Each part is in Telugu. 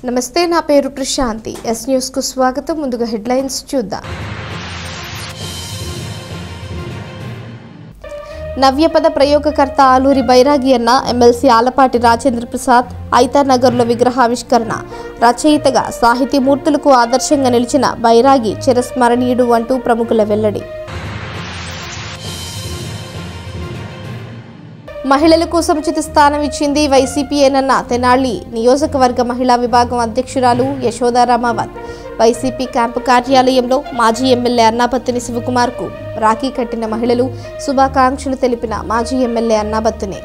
నమస్తే, నా పేరు ప్రశాంతి. ఎస్ న్యూస్ కు స్వాగతం. ముందుగా హెడ్లైన్స్ చూద్దాం. నవ్యపద ప్రయోగకర్త ఆలూరి బైరాగి అన్న ఎమ్మెల్సీ ఆలపాటి రాజేంద్ర ప్రసాద్ ఐతానగర్లో విగ్రహావిష్కరణ. రచయితగా సాహితీమూర్తులకు ఆదర్శంగా నిలిచిన బైరాగి చిరస్మరణీయుడు అంటూ ప్రముఖుల వెల్లడి. మహిళలకు సముచిత స్థానం ఇచ్చింది వైసీపీయేనన్న తెనాలి నియోజకవర్గ మహిళా విభాగం అధ్యక్షురాలు యశోదారామావత్. వైసీపీ క్యాంపు కార్యాలయంలో మాజీ ఎమ్మెల్యే అన్నాబత్తుని శివకుమార్కు రాఖీ కట్టిన మహిళలు శుభాకాంక్షలు తెలిపిన మాజీ ఎమ్మెల్యే అన్నాబత్తుని.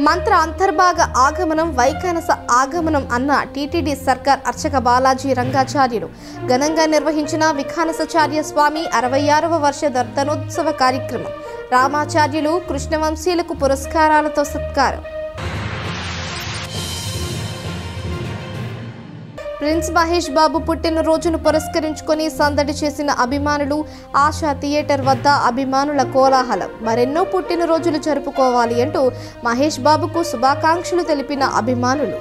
మంత్ర అంతర్భాగ ఆగమనం వైఖానస ఆగమనం అన్న టీటీడీ సర్కార్ అర్చక బాలాజీ రంగాచార్యులు ఘనంగా నిర్వహించిన విఖానసాచార్య స్వామి 66వ వర్ష దర్శనోత్సవ కార్యక్రమం. రామాచార్యులు కృష్ణవంశీయులకు పురస్కారాలతో సత్కారం. ప్రిన్స్ మహేష్ బాబు పుట్టినరోజును పురస్కరించుకొని సందడి చేసిన అభిమానులు. ఆశా థియేటర్ వద్ద అభిమానుల కోలాహలం. మరెన్నో పుట్టినరోజులు జరుపుకోవాలి అంటూ మహేష్ బాబుకు శుభాకాంక్షలు తెలిపిన అభిమానులు.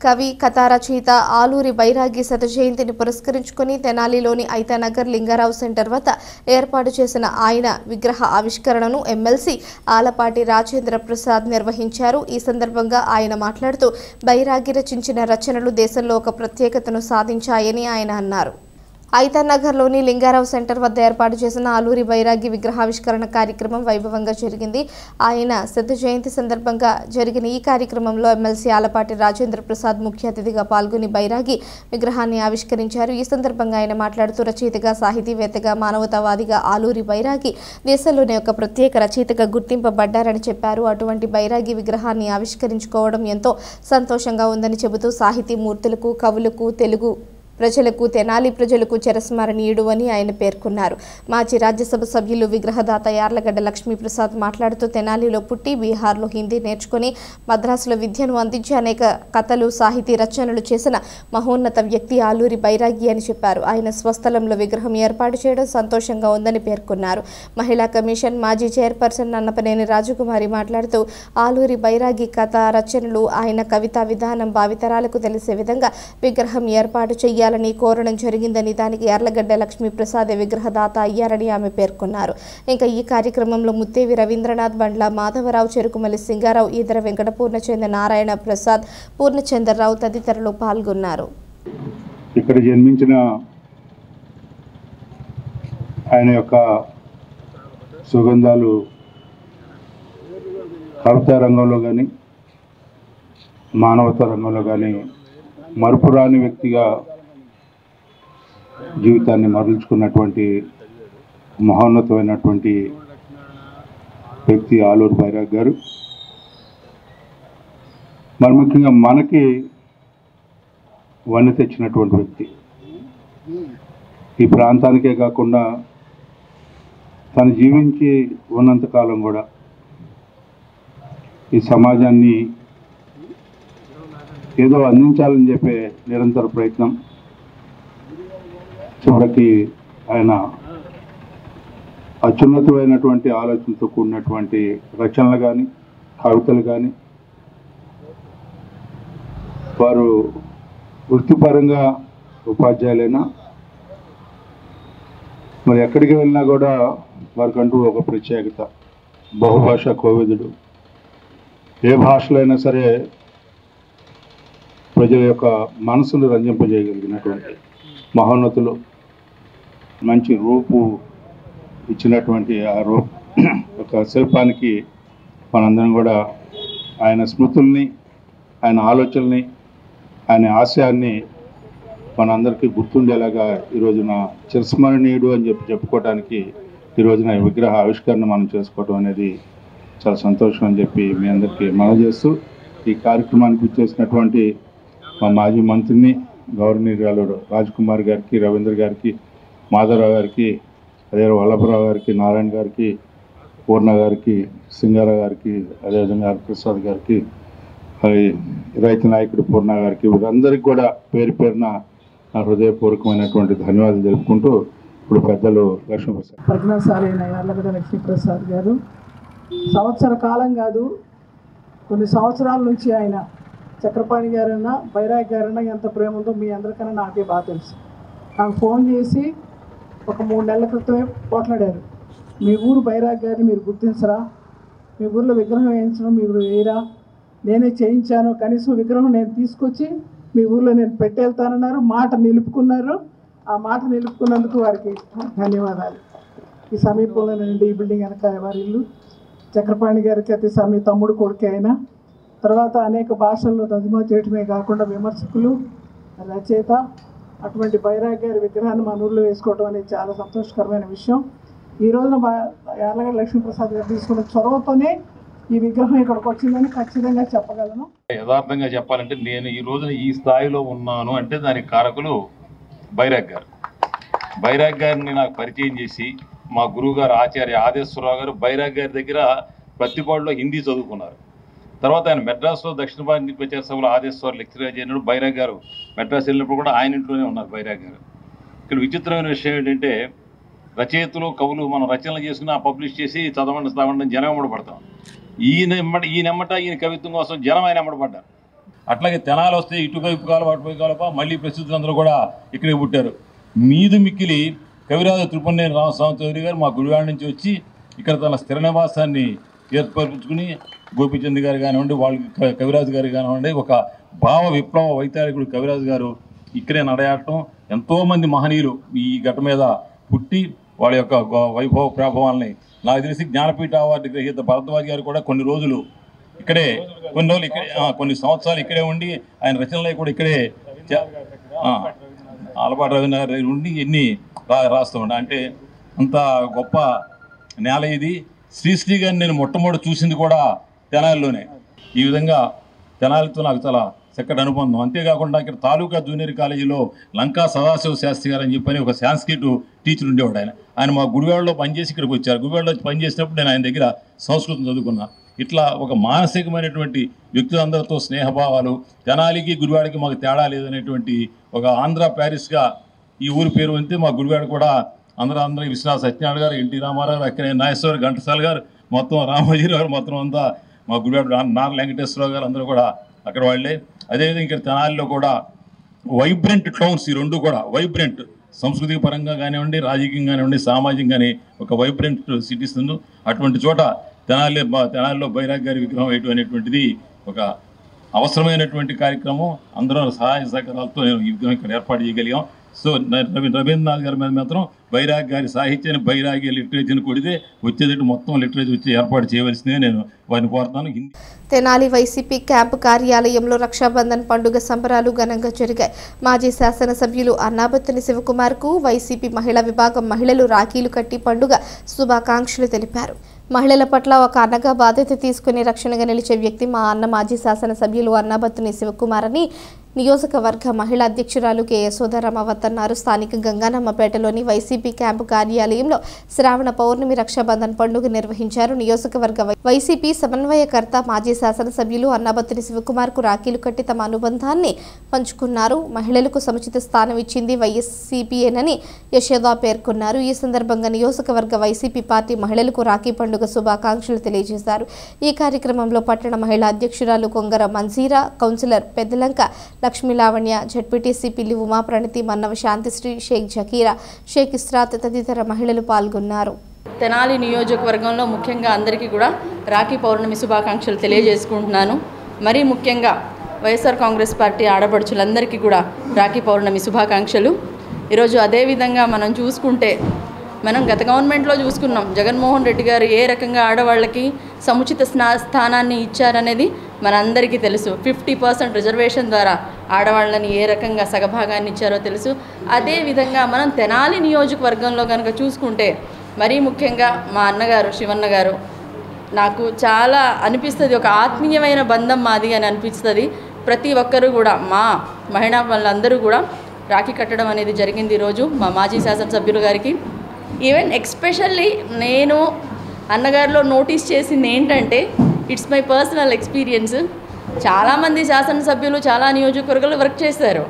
కవి కథా రచయిత ఆలూరి బైరాగి శత జయంతిని పురస్కరించుకొని తెనాలిలోని ఐతానగర్ లింగారావు సెంటర్ వద్ద ఏర్పాటు చేసిన ఆయన విగ్రహ ఆవిష్కరణను ఎమ్మెల్సీ ఆలపాటి రాజేంద్ర ప్రసాద్ నిర్వహించారు. ఈ సందర్భంగా ఆయన మాట్లాడుతూ బైరాగి రచించిన రచనలు దేశంలో ఒక ప్రత్యేకతను సాధించాయని ఆయన అన్నారు. ఐతానగర్లోని లింగారావు సెంటర్ వద్ద ఏర్పాటు చేసిన ఆలూరి బైరాగి విగ్రహావిష్కరణ కార్యక్రమం వైభవంగా జరిగింది. ఆయన శత జయంతి సందర్భంగా జరిగిన ఈ కార్యక్రమంలో ఎమ్మెల్సీ ఆలపాటి రాజేంద్ర ప్రసాద్ ముఖ్య అతిథిగా పాల్గొని బైరాగి విగ్రహాన్ని ఆవిష్కరించారు. ఈ సందర్భంగా ఆయన మాట్లాడుతూ రచయితగా, సాహితీవేత్తగా, మానవతావాదిగా ఆలూరి బైరాగి దేశంలోనే ఒక ప్రత్యేక రచయితగా గుర్తింపబడ్డారని చెప్పారు. అటువంటి బైరాగి విగ్రహాన్ని ఆవిష్కరించుకోవడం ఎంతో సంతోషంగా ఉందని చెబుతూ సాహితీమూర్తులకు, కవులకు, తెలుగు ప్రజలకు, తెనాలి ప్రజలకు చిరస్మరణీయుడు అని ఆయన పేర్కొన్నారు. మాజీ రాజ్యసభ సభ్యులు విగ్రహదాత యార్లగడ్డ లక్ష్మీప్రసాద్ మాట్లాడుతూ తెనాలిలో పుట్టి బీహార్లో హిందీ నేర్చుకుని మద్రాసులో విద్యను అందించి అనేక కథలు, సాహితీ రచనలు చేసిన మహోన్నత వ్యక్తి ఆలూరి బైరాగి అని చెప్పారు. ఆయన స్వస్థలంలో విగ్రహం ఏర్పాటు చేయడం సంతోషంగా ఉందని పేర్కొన్నారు. మహిళా కమిషన్ మాజీ చైర్పర్సన్ నన్నపనేని రాజకుమారి మాట్లాడుతూ ఆలూరి బైరాగి కథ రచనలు, ఆయన కవితా విధానం భావితరాలకు తెలిసే విధంగా విగ్రహం ఏర్పాటు చేయాలి కోరడం జరిగిందని, దానికి యార్లగడ్డ లక్ష్మీప్రసాద్ విగ్రహదాత అయ్యారని ఆమె పేర్కొన్నారు. ఇంకా ఈ కార్యక్రమంలో ముత్తేవి రవీంద్రనాథ్, బండ్ల మాధవరావు, చెరుకుమల్లి సింగారావు, ఈదర వెంకట పూర్ణచంద్ర, నారాయణ ప్రసాద్, పూర్ణచంద్రరావు తదితరులు పాల్గొన్నారు. ఇక్కడ జన్మించిన ఆయన యొక్క సుగంధాలు కవితా రంగంలో కానీ మానవతా రంగంలో కానీ మరుపురాని వ్యక్తిగా జీవితాన్ని మరల్చుకున్నటువంటి మహోన్నతమైనటువంటి వ్యక్తి ఆలూరి బైరాగి గారు. మరి ముఖ్యంగా మనకి వన్నె తెచ్చినటువంటి వ్యక్తి. ఈ ప్రాంతానికే కాకుండా తను జీవించి ఉన్నంతకాలం కూడా ఈ సమాజాన్ని ఏదో అందించాలని చెప్పే నిరంతర ప్రయత్నం. చివరికి ఆయన అత్యున్నతమైనటువంటి ఆలోచనతో కూడినటువంటి రచనలు కానీ, కవితలు కానీ, వారు వృత్తిపరంగా ఉపాధ్యాయులైనా మరి ఎక్కడికి వెళ్ళినా కూడా వారికంటూ ఒక ప్రత్యేకత. బహుభాషా కోవిదుడు. ఏ భాషలో అయినా సరే ప్రజల యొక్క మనసును రంజింపజేయగలిగినటువంటి మహోన్నతులు. మంచి రూపు ఇచ్చినటువంటి ఆ ఒక శిల్పానికి మనందరం కూడా ఆయన స్మృతుల్ని, ఆయన ఆలోచనల్ని, ఆయన ఆశయాన్ని మనందరికీ గుర్తుండేలాగా ఈరోజున చిరస్మరణీయుడు అని చెప్పుకోవడానికి ఈరోజున విగ్రహ ఆవిష్కరణ మనం చేసుకోవడం అనేది చాలా సంతోషం అని చెప్పి మీ అందరికీ మనవి చేస్తూ, ఈ కార్యక్రమానికి వచ్చేసినటువంటి మా మాజీ మంత్రిని గవర్నర్ రాజ్కుమార్ గారికి, రవీంద్ర గారికి, మాధవరావు గారికి, అదే వల్లభరావు గారికి, నారాయణ గారికి, పూర్ణ గారికి, సింగారావు గారికి, అదేవిధంగా ప్రసాద్ గారికి, రైతు నాయకుడు పూర్ణ గారికి, వీరందరికీ కూడా పేరు పేరున హృదయపూర్వకమైనటువంటి ధన్యవాదాలు తెలుపుకుంటూ ఇప్పుడు పెద్దలు లక్ష్మీప్రసాద్ ప్రజ్ఞాశాలి అయిన యార్లగడ్డ లక్ష్మీప్రసాద్ గారు సంవత్సర కాలం కాదు, కొన్ని సంవత్సరాల నుంచి ఆయన చక్రపాణి గారన్నా బైరాగ్ గారన్నా ఎంత ప్రేమ ఉందో మీ అందరికన్నా నాకే బాగా తెలుసు. నాకు ఫోన్ చేసి ఒక 3 నెలల క్రితమే పోట్లాడారు, మీ ఊరు బైరాగ్ గారిని మీరు గుర్తించరా, మీ ఊరిలో విగ్రహం వేయించడం మీరు వేయరా, నేనే చేయించాను, కనీసం విగ్రహం నేను తీసుకొచ్చి మీ ఊర్లో నేను పెట్టేళ్తానన్నారు. మాట నిలుపుకున్నారు. ఆ మాట నిలుపుకున్నందుకు వారికి ధన్యవాదాలు. ఈ సమీపంలో నుండి ఈ బిల్డింగ్ వెనక వారి ఇల్లు. చక్రపాణి గారికి అతి తమ్ముడు కొడుకే అయినా తర్వాత అనేక భాషల్లో తర్జుమా చేయటమే కాకుండా విమర్శకులు, రచయిత అటువంటి బైరాగ్ గారి విగ్రహాన్ని మన ఊళ్ళో వేసుకోవడం అనేది చాలా సంతోషకరమైన విషయం. ఈ రోజున యార్లగడ్డ లక్ష్మీప్రసాద్ గారు తీసుకున్న చొరవతోనే ఈ విగ్రహం ఇక్కడికి వచ్చిందని ఖచ్చితంగా చెప్పగలను. యథార్థంగా చెప్పాలంటే నేను ఈ రోజున ఈ స్థాయిలో ఉన్నాను అంటే దానికి కారకులు బైరాగ్ గారు. బైరాగ్ గారిని నాకు పరిచయం చేసి మా గురువు గారు ఆచార్య ఆదేశ్వరరావు గారు బైరాగ్ గారి దగ్గర ప్రతిపాడులో హిందీ చదువుకున్నారు. తర్వాత ఆయన మెడ్రాస్లో దక్షిణ భారత ప్రచార సభలో ఆదేశ్వర లెక్చరర్గా చేరినప్పుడు బైరాగ్ గారు మెడ్రాస్ వెళ్ళినప్పుడు కూడా ఆయన ఇంట్లోనే ఉన్నారు బైరాగ్ గారు. ఇక్కడ విచిత్రమైన విషయం ఏంటంటే రచయితలు కవులు మనం రచనలు చేసుకుని పబ్లిష్ చేసి చదవండి జనం ఎమ్మడపడతాం. ఈయన కవిత్వం కోసం జనం ఆయన ఎమ్మడపడ్డారు. అట్లాగే తెనాలు వస్తే ఇటువైపు కాలం అటువైపు కాలప మళ్ళీ ప్రసిద్ధులందరూ కూడా ఇక్కడే పుట్టారు. మీదు మిక్కిలి కవిరాజు త్రిపుణేని రామస్వామి చౌదరి గారు మా గుడివాడ నుంచి వచ్చి ఇక్కడ తన స్థిర నివాసాన్ని ఏర్పరచుకుని గోపీచంద్ గారు కానివ్వండి, వాళ్ళకి కవిరాజు గారు కానివ్వండి, ఒక భావ విప్లవ వైతాళికుడు కవిరాజు గారు ఇక్కడే నడయాడటం. ఎంతోమంది మహనీయులు ఈ ఘట్ట మీద పుట్టి వాళ్ళ యొక్క వైభవ ప్రభావాలని నాకు తెలిసి జ్ఞానపీఠ అవార్డు గ్రహీత భరద్వాజ్ గారు కూడా కొన్ని రోజులు ఇక్కడే కొన్ని సంవత్సరాలు ఇక్కడే ఉండి ఆయన రచనలు కూడా ఇక్కడే ఆలపాటి రవీంద్ర ఉండి ఎన్ని రాస్తూ ఉండే. అంటే అంత గొప్ప నేల ఇది. శ్రీశ్రీ గారిని నేను మొట్టమొదటి చూసింది కూడా తెనాలిలోనే. ఈ విధంగా తెనాలితో నాకు చాలా చక్కటి అనుబంధం. అంతేకాకుండా ఇక్కడ తాలూకా జూనియర్ కాలేజీలో లంకా సదాశివ శాస్త్రి గారు అని చెప్పని ఒక సాంస్క్రిట్ టీచర్ ఉండేవాడు. ఆయన మా గుడివాడలో పనిచేసి ఇక్కడికి వచ్చారు. గుడివాడలో పనిచేసినప్పుడు నేను ఆయన దగ్గర సంస్కృతం చదువుకున్నా. ఇట్లా ఒక మానసికమైనటువంటి వ్యక్తులందరితో స్నేహభావాలు, తెనాలికి గుడివాడకి మాకు తేడా లేదనేటువంటి ఒక ఆంధ్ర ప్యారిస్గా ఈ ఊరి పేరు అంతే. మా గుడివాడ కూడా అందరూ విశ్వనాథ సత్యనారాయణ గారు, ఎన్టీ రామారావు, అక్కడ నాగేశ్వర ఘంటసాల గారు, మొత్తం రామోజీరావు గారు, మొత్తం అంతా మా గుడివాడ నార వెంకటేశ్వరరావు గారు అందరూ కూడా అక్కడ వాళ్ళే. అదేవిధంగా ఇక్కడ తెనాలిలో కూడా వైబ్రెంట్ టౌన్స్, ఈ రెండు కూడా వైబ్రెంట్, సంస్కృతిక పరంగా కానివ్వండి, రాజకీయంగా కానివ్వండి, సామాజికంగానే ఒక వైబ్రెంట్ సిటీస్ ఉంది. అటువంటి చోట తెనాలిలో బైరాగ్ గారి విగ్రహం వేయటం అనేటువంటిది ఒక అవసరమైనటువంటి కార్యక్రమం. అందరూ సహాయ సహకారాలతో ఈ విగ్రహం ఇక్కడ ఏర్పాటు చేయగలిగాం. సో రవీంద్రనాథ్ గారి మీద మాత్రం బైరాగ్ గారి సాహిత్యాన్ని, బైరాగి లిటరేచర్ని కొడితే వచ్చేటట్టు మొత్తం లిటరేచర్ వచ్చి ఏర్పాటు చేయవలసిందే నేను వారిని కోరుతాను. తెనాలి వైసీపీ క్యాంపు కార్యాలయంలో రక్షాబంధన్ పండుగ సంబరాలు ఘనంగా జరిగాయి. మాజీ శాసనసభ్యులు అన్నాబత్తుని శివకుమార్కు వైసీపీ మహిళా విభాగం మహిళలు రాఖీలు కట్టి పండుగ శుభాకాంక్షలు తెలిపారు. మహిళల పట్ల ఒక అన్నగా బాధ్యత తీసుకుని రక్షణగా నిలిచే వ్యక్తి మా అన్న మాజీ శాసనసభ్యులు అన్నాబత్తుని శివకుమార్ అని నియోజకవర్గ మహిళా అధ్యక్షురాలు కె యశోధరామవత్ అన్నారు. స్థానిక గంగానమ్మపేటలోని వైసీపీ క్యాంపు కార్యాలయంలో శ్రావణ పౌర్ణమి రక్షాబంధన్ పండుగ నిర్వహించారు. నియోజకవర్గ వైసీపీ సమన్వయకర్త మాజీ శాసనసభ్యులు అన్నాబత్తుని శివకుమార్కు రాఖీలు కట్టి తమ అనుబంధాన్ని పంచుకున్నారు. మహిళలకు సముచిత స్థానం ఇచ్చింది వైసీపీయేనని యశోద పేర్కొన్నారు. ఈ సందర్భంగా నియోజకవర్గ వైసీపీ పార్టీ మహిళలకు రాఖీ పండుగ శుభాకాంక్షలు తెలియజేశారు. ఈ కార్యక్రమంలో పట్టణ మహిళా అధ్యక్షురాలు కొంగర మంజీరా, కౌన్సిలర్ పెద్దలంక లక్ష్మీ లావణ్య, జడ్పీటీసీ పిల్లి ఉమా ప్రణతి, మన్నవ శాంతిశ్రీ, షేక్ జకీరా, షేక్ ఇస్రాత్ తదితర మహిళలు పాల్గొన్నారు. తెనాలి నియోజకవర్గంలో ముఖ్యంగా అందరికీ కూడా రాఖీ పౌర్ణమి శుభాకాంక్షలు తెలియజేసుకుంటున్నాను. మరీ ముఖ్యంగా వైఎస్ఆర్ కాంగ్రెస్ పార్టీ ఆడపడుచులందరికీ కూడా రాఖీ పౌర్ణమి శుభాకాంక్షలు. ఈరోజు అదేవిధంగా మనం చూసుకుంటే మనం గత గవర్నమెంట్లో చూసుకున్నాం, జగన్మోహన్ రెడ్డి గారు ఏ రకంగా ఆడవాళ్ళకి సముచిత స్థానాన్ని ఇచ్చారనేది మనందరికీ తెలుసు. 50% రిజర్వేషన్ ద్వారా ఆడవాళ్ళని ఏ రకంగా సగభాగాన్ని ఇచ్చారో తెలుసు. అదేవిధంగా మనం తెనాలి నియోజకవర్గంలో కనుక చూసుకుంటే మరీ ముఖ్యంగా మా అన్నగారు శివన్న గారు నాకు చాలా అనిపిస్తుంది, ఒక ఆత్మీయమైన బంధం మాది అని అనిపిస్తుంది. ప్రతి ఒక్కరూ కూడా మా మహిళా వాళ్ళందరూ కూడా రాఖీ కట్టడం అనేది జరిగింది ఈరోజు మా మాజీ శాసనసభ్యులు గారికి. ఈవెన్ ఎక్స్పెషల్లీ నేను అన్నగారిలో నోటీస్ చేసింది ఏంటంటే, ఇట్స్ మై పర్సనల్ ఎక్స్పీరియన్స్, చాలామంది శాసనసభ్యులు చాలా నియోజకవర్గాలు వర్క్ చేశారు,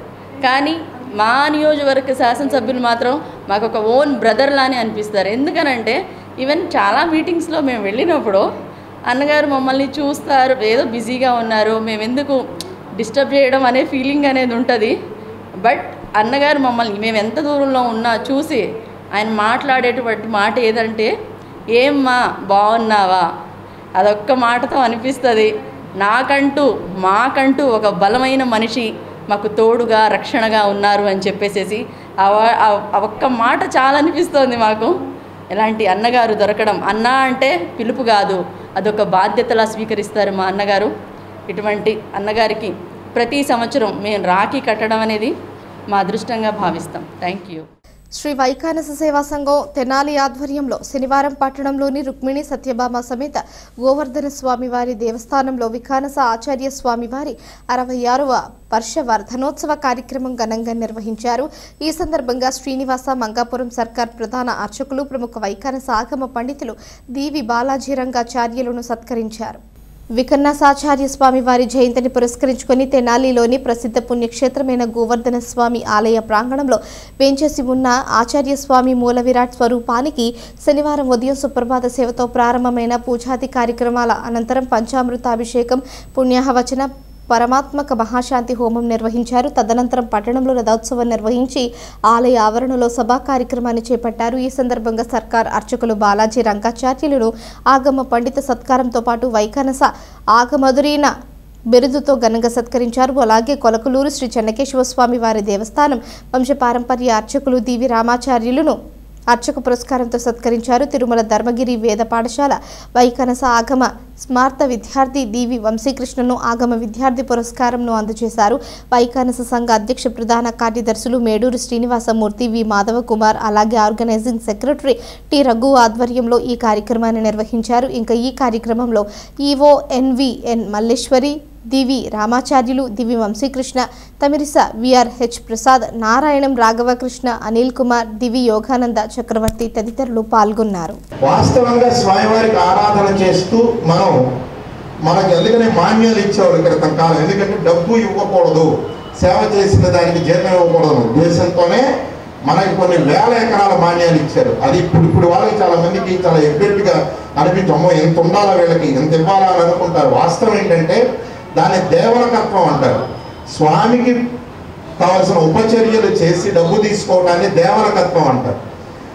కానీ మా నియోజకవర్గ శాసనసభ్యులు మాత్రం మాకు ఒక ఓన్ బ్రదర్ లానే అనిపిస్తారు. ఎందుకనంటే ఈవెన్ చాలా మీటింగ్స్లో మేము వెళ్ళినప్పుడు అన్నగారు మమ్మల్ని చూస్తారు, ఏదో బిజీగా ఉన్నారు, మేము ఎందుకు డిస్టర్బ్ చేయడం అనే ఫీలింగ్ అనేది ఉంటుంది. బట్ అన్నగారు మమ్మల్ని మేము ఎంత దూరంలో ఉన్నా చూసి ఆయన మాట్లాడేటువంటి మాట ఏదంటే, ఏమ్మా బాగున్నావా, అదొక్క మాటతో అనిపిస్తుంది. మాకంటూ ఒక బలమైన మనిషి మాకు తోడుగా రక్షణగా ఉన్నారు అని చెప్పేసి ఆ ఒక్క మాట చాలా అనిపిస్తోంది మాకు. ఇలాంటి అన్నగారు దొరకడం, అన్న అంటే పిలుపు కాదు, అదొక బాధ్యతలా స్వీకరిస్తారు మా అన్నగారు. ఇటువంటి అన్నగారికి ప్రతి సంవత్సరం మేము రాఖీ కట్టడం అనేది మా అదృష్టంగా భావిస్తాం. Thank you. శ్రీ వైఖానస సేవా సంఘం తెనాలి ఆధ్వర్యంలో శనివారం పట్టణంలోని రుక్మిణి సత్యభామ సమేత గోవర్ధన స్వామివారి దేవస్థానంలో విఖానస ఆచార్య స్వామివారి 66వ వర్ష వర్ధనోత్సవ కార్యక్రమం ఘనంగా నిర్వహించారు. ఈ సందర్భంగా శ్రీనివాస మంగాపురం సర్కార్ ప్రధాన అర్చకులు ప్రముఖ వైఖానస ఆగమ పండితులు దీవి బాలాజీ రంగాచార్యులను సత్కరించారు. వికన్నసాచార్య స్వామి వారి జయంతిని పురస్కరించుకొని తెనాలిలోని ప్రసిద్ధ పుణ్యక్షేత్రమైన గోవర్ధన స్వామి ఆలయ ప్రాంగణంలో వేంచేసి ఉన్న ఆచార్య స్వామి మూల విరాట్ స్వరూపానికి శనివారం ఉదయం సుప్రభాత సేవతో ప్రారంభమైన పూజాది కార్యక్రమాల అనంతరం పంచామృతాభిషేకం, పుణ్యాహవచన, పరమాత్మక మహాశాంతి హోమం నిర్వహించారు. తదనంతరం పట్టణంలో రథోత్సవం నిర్వహించి ఆలయ ఆవరణలో సభా కార్యక్రమాన్ని చేపట్టారు. ఈ సందర్భంగా సర్కార్ అర్చకులు బాలాజీ రంగాచార్యులను ఆగమ పండిత సత్కారంతో పాటు వైఖానస ఆగమధురీన బిరుదుతో ఘనంగా సత్కరించారు. అలాగే కొలకలూరు శ్రీ చెన్నకేశవ స్వామి వారి దేవస్థానం వంశపారంపర్య అర్చకులు దీవి రామాచార్యులను అర్చక పురస్కారంతో సత్కరించారు. తిరుమల ధర్మగిరి వేద పాఠశాల వైఖానస ఆగమ స్మార్త విద్యార్థి దీవి వంశీకృష్ణను ఆగమ విద్యార్థి పురస్కారంను అందజేశారు. వైఖానస సంఘ అధ్యక్ష ప్రధాన కార్యదర్శులు మేడూరు శ్రీనివాసమూర్తి, వి మాధవ కుమార్, అలాగే ఆర్గనైజింగ్ సెక్రటరీ టి రఘు ఆధ్వర్యంలో ఈ కార్యక్రమాన్ని నిర్వహించారు. ఇంకా ఈ కార్యక్రమంలో ఈవో ఎన్విఎన్ మల్లేశ్వరి, దివి రామాచార్యులు, దివి వంశీకృష్ణ, తమిరిస విఆర్హెచ్ ప్రసాద్, నారాయణం రాఘవకృష్ణ, అనిల్ కుమార్, దివి యోగానంద చక్రవర్తి తదితరులు పాల్గొన్నారు. వాస్తవంగా స్వామివారికి ఆరాధన చేస్తూ మనకు ఎందుకనే మాన్యాలు ఇచ్చేవాళ్ళు క్రితం కాలం. ఎందుకంటే డబ్బు ఇవ్వకూడదు, సేవ చేసిన దానికి జీతం ఇవ్వకూడదు ఉద్దేశంతోనే మనకి కొన్ని వేల ఎకరాల మాన్యాలు ఇచ్చారు. అది ఇప్పుడు వాళ్ళకి చాలా మందికి చాలా ఎగ్జెక్ట్గా అనిపించమ్మో ఎంత ఉండాలా, వీళ్ళకి ఎంత ఇవ్వాలా అని అనుకుంటారు. వాస్తవం ఏంటంటే దాన్ని దేవలకత్వం అంటారు. స్వామికి కావాల్సిన ఉపచర్యలు చేసి డబ్బు తీసుకోవడాన్ని దేవలకత్వం అంటారు.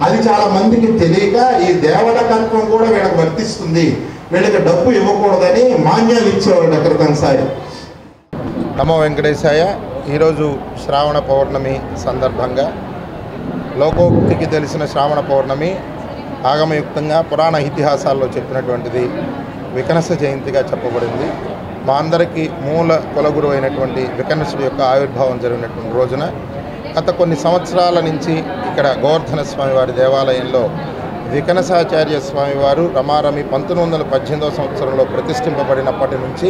అది చాలా మందికి తెలియక ఈ దేవలకత్వం కూడా వీళ్ళకి వర్తిస్తుంది, వీళ్ళకి డబ్బు ఇవ్వకూడదని మాన్యాలు ఇచ్చేవాళ్ళు క్రితంసారి. నమో వెంకటేశాయ. ఈరోజు శ్రావణ పౌర్ణమి సందర్భంగా లోకోక్తికి తెలిసిన శ్రావణ పౌర్ణమి ఆగమయుక్తంగా పురాణ ఇతిహాసాల్లో చెప్పినటువంటిది వికనస జయంతిగా చెప్పబడింది. మా అందరికీ మూల కులగురు అయినటువంటి వికనసుడి యొక్క ఆవిర్భావం జరిగినటువంటి రోజున గత కొన్ని సంవత్సరాల నుంచి ఇక్కడ గోవర్ధన స్వామివారి దేవాలయంలో వికనసాచార్య స్వామివారు రమారమి 1918వ సంవత్సరంలో ప్రతిష్ఠింపబడినప్పటి నుంచి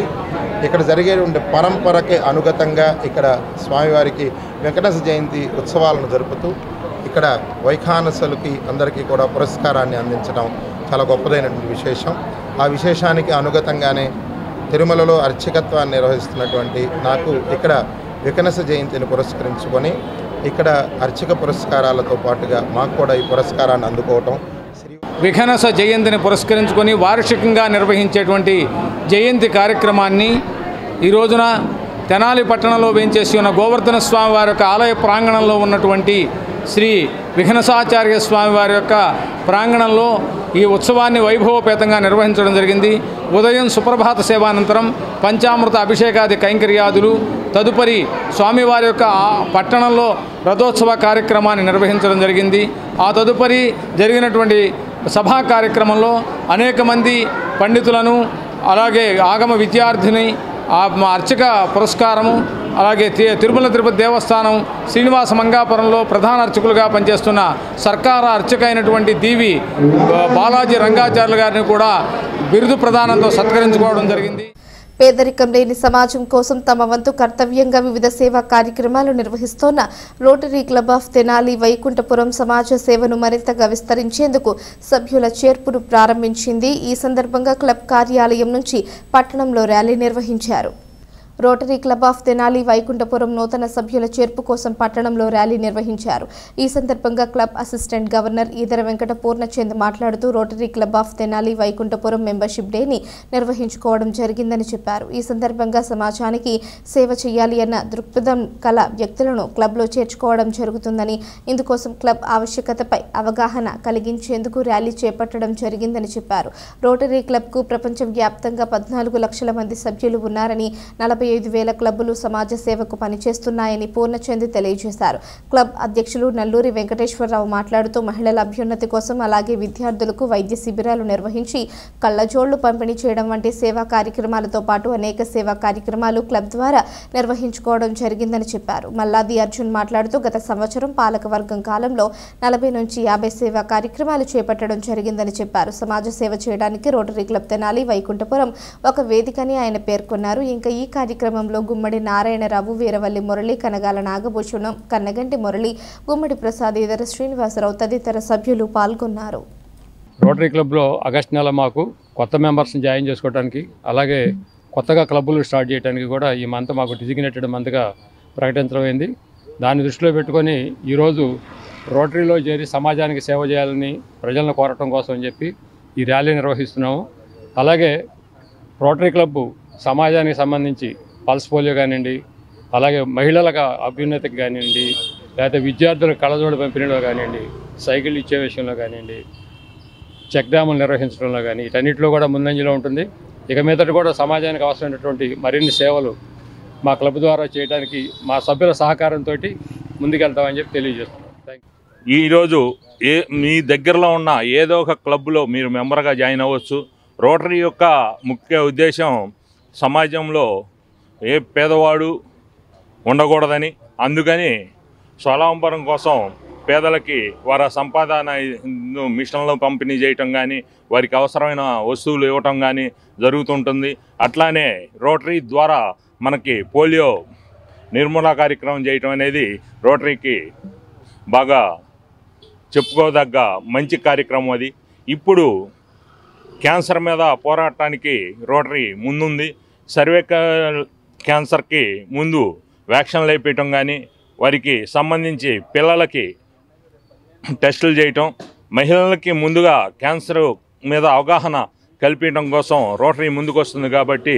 ఇక్కడ జరిగేటువంటి పరంపరకి అనుగతంగా ఇక్కడ స్వామివారికి వెంకటేశ జయంతి ఉత్సవాలను జరుపుతూ ఇక్కడ వైఖానసులకి అందరికీ కూడా పురస్కారాన్ని అందించడం చాలా గొప్పదైనటువంటి విశేషం. ఆ విశేషానికి అనుగతంగానే తిరుమలలో అర్చకత్వాన్ని నిర్వహిస్తున్నటువంటి నాకు ఇక్కడ వికనస జయంతిని పురస్కరించుకొని ఇక్కడ అర్చక పురస్కారాలతో పాటుగా మాకు కూడా ఈ పురస్కారాన్ని అందుకోవటం. వికనస జయంతిని పురస్కరించుకొని వార్షికంగా నిర్వహించేటువంటి జయంతి కార్యక్రమాన్ని ఈ రోజున తెనాలి పట్టణంలో వేంచేసి ఉన్న గోవర్ధన స్వామి వారి యొక్క ఆలయ ప్రాంగణంలో ఉన్నటువంటి శ్రీ విఘ్నసాచార్య స్వామి వారి యొక్క ప్రాంగణంలో ఈ ఉత్సవాన్ని వైభవపేతంగా నిర్వహించడం జరిగింది. ఉదయం సుప్రభాత సేవానంతరం పంచామృత అభిషేకాది కైంకర్యాదులు, తదుపరి స్వామివారి యొక్క పట్టణంలో రథోత్సవ కార్యక్రమాన్ని నిర్వహించడం జరిగింది. ఆ తదుపరి జరిగినటువంటి సభా కార్యక్రమంలో అనేక మంది పండితులను, అలాగే ఆగమ విద్యార్థిని, అర్చక పురస్కారము, అలాగే తిరుమల తిరుపతి దేవస్థానం శ్రీనివాస మంగాపురంలో ప్రధాన అర్చకులుగా పనిచేస్తున్న సర్కార అర్చక అయినటువంటి దీవి బాలాజీ రంగాచార్యులు గారిని కూడా బిరుదు ప్రదానంతో సత్కరించుకోవడం జరిగింది. పేదరికం లేని సమాజం కోసం తమ వంతు కర్తవ్యంగా వివిధ సేవా కార్యక్రమాలు నిర్వహిస్తోన్న Rotary club of Tenali Vaikunthapuram సమాజ సేవను మరింతగా విస్తరించేందుకు సభ్యుల చేర్పును ప్రారంభించింది. ఈ సందర్భంగా క్లబ్ కార్యాలయం నుంచి పట్టణంలో ర్యాలీ నిర్వహించారు. Rotary club of Tenali Vaikunthapuram నూతన సభ్యుల చేర్పు కోసం పట్టణంలో ర్యాలీ నిర్వహించారు. ఈ సందర్భంగా club assistant governor Eedara Venkata Purnachand మాట్లాడుతూ rotary club of Tenali Vaikunthapuram membership డేని నిర్వహించుకోవడం జరిగిందని చెప్పారు. ఈ సందర్భంగా సమాజానికి సేవ చేయాలి అన్న దృక్పథం కల వ్యక్తులను క్లబ్లో చేర్చుకోవడం జరుగుతుందని, ఇందుకోసం క్లబ్ ఆవశ్యకతపై అవగాహన కలిగించేందుకు ర్యాలీ చేపట్టడం జరిగిందని చెప్పారు. రోటరీ క్లబ్కు ప్రపంచవ్యాప్తంగా 14 లక్షల మంది సభ్యులు ఉన్నారని, 45,000 క్లబ్బులు సమాజ సేవకు పనిచేస్తున్నాయని పూర్ణచంద్ తెలియజేశారు. క్లబ్ అధ్యక్షులు నల్లూరి వెంకటేశ్వరరావు మాట్లాడుతూ మహిళల అభ్యున్నతి కోసం అలాగే విద్యార్థులకు వైద్య శిబిరాలు నిర్వహించి కళ్లజోళ్లు పంపిణీ చేయడం వంటి సేవా కార్యక్రమాలతో పాటు అనేక సేవా కార్యక్రమాలు క్లబ్ ద్వారా నిర్వహించుకోవడం జరిగిందని చెప్పారు. మల్లాది అర్జున్ మాట్లాడుతూ గత సంవత్సరం పాలకవర్గం కాలంలో 40 నుంచి 50 సేవా కార్యక్రమాలు చేపట్టడం జరిగిందని చెప్పారు. సమాజ సేవ చేయడానికి రోటరీ క్లబ్ తెనాలి వైకుంఠపురం ఒక వేదికని ఆయన పేర్కొన్నారు. ఇంకా ఈ కార్యక్రమంలో గుమ్మడి నారాయణరావు, వీరవల్లి మురళి, కనగాల నాగభూషణం, కన్నగంటి మురళి, గుమ్మడి ప్రసాద్, ఈదర శ్రీనివాసరావు తదితర సభ్యులు పాల్గొన్నారు. రోటరీ క్లబ్లో ఆగస్టు నెల మాకు కొత్త మెంబర్స్ని జాయిన్ చేసుకోవడానికి, అలాగే కొత్తగా క్లబ్బులు స్టార్ట్ చేయడానికి కూడా ఈ మంత్ మాకు డిజిగ్నేటెడ్ మంత్గా ప్రకటించడమైంది. దాన్ని దృష్టిలో పెట్టుకొని ఈరోజు రోటరీలో చేరి సమాజానికి సేవ చేయాలని ప్రజలను కోరటం కోసం అని చెప్పి ఈ ర్యాలీ నిర్వహిస్తున్నాము. అలాగే రోటరీ క్లబ్బు సమాజానికి సంబంధించి పల్స్ పోలియో కానివ్వండి, అలాగే మహిళలకు అభ్యున్నతికి కానివ్వండి, లేకపోతే విద్యార్థులకు కళ్ళజోడు పంపిణీలో కానివ్వండి, సైకిల్ ఇచ్చే విషయంలో కానివ్వండి, చెక్ డ్యాములు నిర్వహించడంలో కానీ వీటన్నిటిలో కూడా ముందంజలో ఉంటుంది. ఇక మీదట కూడా సమాజానికి అవసరమైనటువంటి మరిన్ని సేవలు మా క్లబ్ ద్వారా చేయడానికి మా సభ్యుల సహకారంతో ముందుకెళ్తామని చెప్పి తెలియజేస్తున్నాం. ఈరోజు మీ దగ్గరలో ఉన్న ఏదో ఒక క్లబ్లో మీరు మెంబర్గా జాయిన్ అవ్వచ్చు. రోటరీ యొక్క ముఖ్య ఉద్దేశం సమాజంలో ఏ పేదవాడు ఉండకూడదని, అందుకని స్వలంబరం కోసం పేదలకి వారి సంపాదన మిషన్లు పంపిణీ చేయటం కానీ, వారికి అవసరమైన వస్తువులు ఇవ్వటం కానీ జరుగుతుంటుంది. అట్లానే రోటరీ ద్వారా మనకి పోలియో నిర్మూలన కార్యక్రమం చేయటం అనేది రోటరీకి బాగా చెప్పుకోదగ్గ మంచి కార్యక్రమం అది. ఇప్పుడు క్యాన్సర్ మీద పోరాటానికి రోటరీ ముందుంది. సర్వైకల్ క్యాన్సర్కి ముందు వ్యాక్సిన్లు వేయటం కానీ, వారికి సంబంధించి పిల్లలకి టెస్టులు చేయటం, మహిళలకి ముందుగా క్యాన్సర్ మీద అవగాహన కల్పించడం కోసం రోటరీ ముందుకు వస్తుంది. కాబట్టి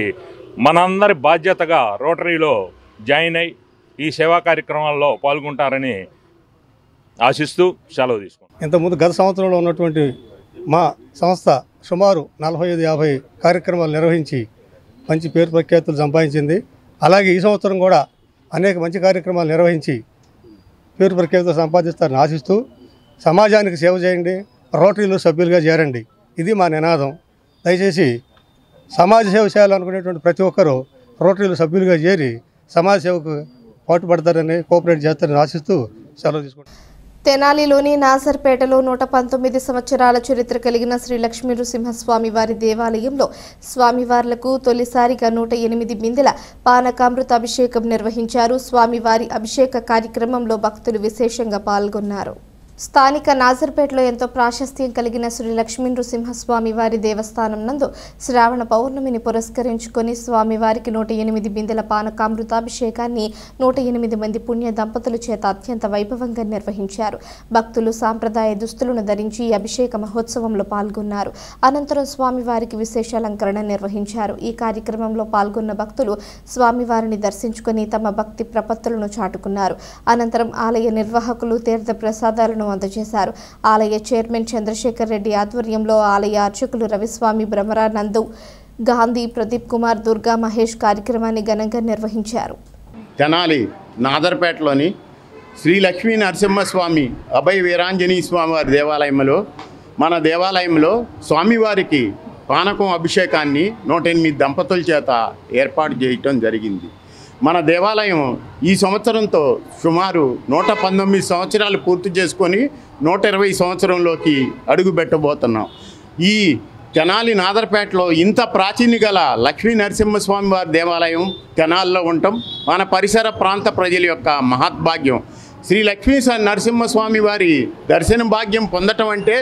మనందరి బాధ్యతగా రోటరీలో జాయిన్ అయి ఈ సేవా కార్యక్రమాల్లో పాల్గొంటారని ఆశిస్తూ సెలవు తీసుకుంటాం. ఇంతకుముందు గత సంవత్సరంలో ఉన్నటువంటి మా సంస్థ సుమారు 45-50 కార్యక్రమాలు నిర్వహించి మంచి పేరు ప్రఖ్యాతులు సంపాదించింది. అలాగే ఈ సంవత్సరం కూడా అనేక మంచి కార్యక్రమాలు నిర్వహించి పేరు ప్రఖ్యాతులు సంపాదిస్తారని ఆశిస్తూ సమాజానికి సేవ చేయండి, రోటరీలో సభ్యులుగా చేరండి, ఇది మా నినాదం. దయచేసి సమాజ సేవ చేయాలనుకునేటువంటి ప్రతి ఒక్కరూ రోటరీలో సభ్యులుగా చేరి సమాజ సేవకు పాటుపడతారని, కోఆపరేట్ చేస్తారని ఆశిస్తూ సెలవు తీసుకుంటాం. తెనాలిలోని నాసర్పేటలో 119 సంవత్సరాల చరిత్ర కలిగిన శ్రీ లక్ష్మీ నృసింహస్వామి వారి దేవాలయంలో స్వామివార్లకు తొలిసారిగా 108 బిందెల పానకామృత అభిషేకం నిర్వహించారు. స్వామివారి అభిషేక కార్యక్రమంలో భక్తులు విశేషంగా పాల్గొన్నారు. స్థానిక నాజర్పేటలో ఎంతో ప్రాశస్త్యం కలిగిన శ్రీ లక్ష్మీ నృసింహస్వామి వారి దేవస్థానం నందు శ్రావణ పౌర్ణమిని పురస్కరించుకొని స్వామివారికి 108 బిందెల పానకామృతాభిషేకాన్ని 108 మంది పుణ్య దంపతుల చేత అత్యంత వైభవంగా నిర్వహించారు. భక్తులు సాంప్రదాయ దుస్తులను ధరించి ఈ అభిషేక మహోత్సవంలో పాల్గొన్నారు. అనంతరం స్వామివారికి విశేష అలంకరణ నిర్వహించారు. ఈ కార్యక్రమంలో పాల్గొన్న భక్తులు స్వామివారిని దర్శించుకొని తమ భక్తి ప్రపత్తులను చాటుకున్నారు. అనంతరం ఆలయ నిర్వాహకులు తీర్థ ప్రసాదాలను అందజేశారు. ఆలయ చైర్మన్ చంద్రశేఖర్ రెడ్డి ఆధ్వర్యంలో ఆలయ అర్చకులు రవిస్వామి, భ్రమరానందు, గాంధీ, ప్రదీప్ కుమార్, దుర్గా మహేష్ కార్యక్రమాన్ని ఘనంగా నిర్వహించారు. తెనాలి నాదర్పేటలోని శ్రీ లక్ష్మీ నరసింహస్వామి అభయ వీరాంజనేయ స్వామి వారి దేవాలయంలో మన దేవాలయంలో స్వామివారికి పానకం అభిషేకాన్ని 108 దంపతుల చేత ఏర్పాటు చేయటం జరిగింది. మన దేవాలయం ఈ సంవత్సరంతో సుమారు 119 సంవత్సరాలు పూర్తి చేసుకొని 120 సంవత్సరంలోకి అడుగు పెట్టబోతున్నాం. ఈ తెనాలి నాదర్పేటలో ఇంత ప్రాచీన గల లక్ష్మీ నరసింహస్వామి వారి దేవాలయం తెనాలిలో ఉండటం మన పరిసర ప్రాంత ప్రజల యొక్క మహద్భాగ్యం. శ్రీ లక్ష్మీ నరసింహస్వామి వారి దర్శన భాగ్యం పొందటం అంటే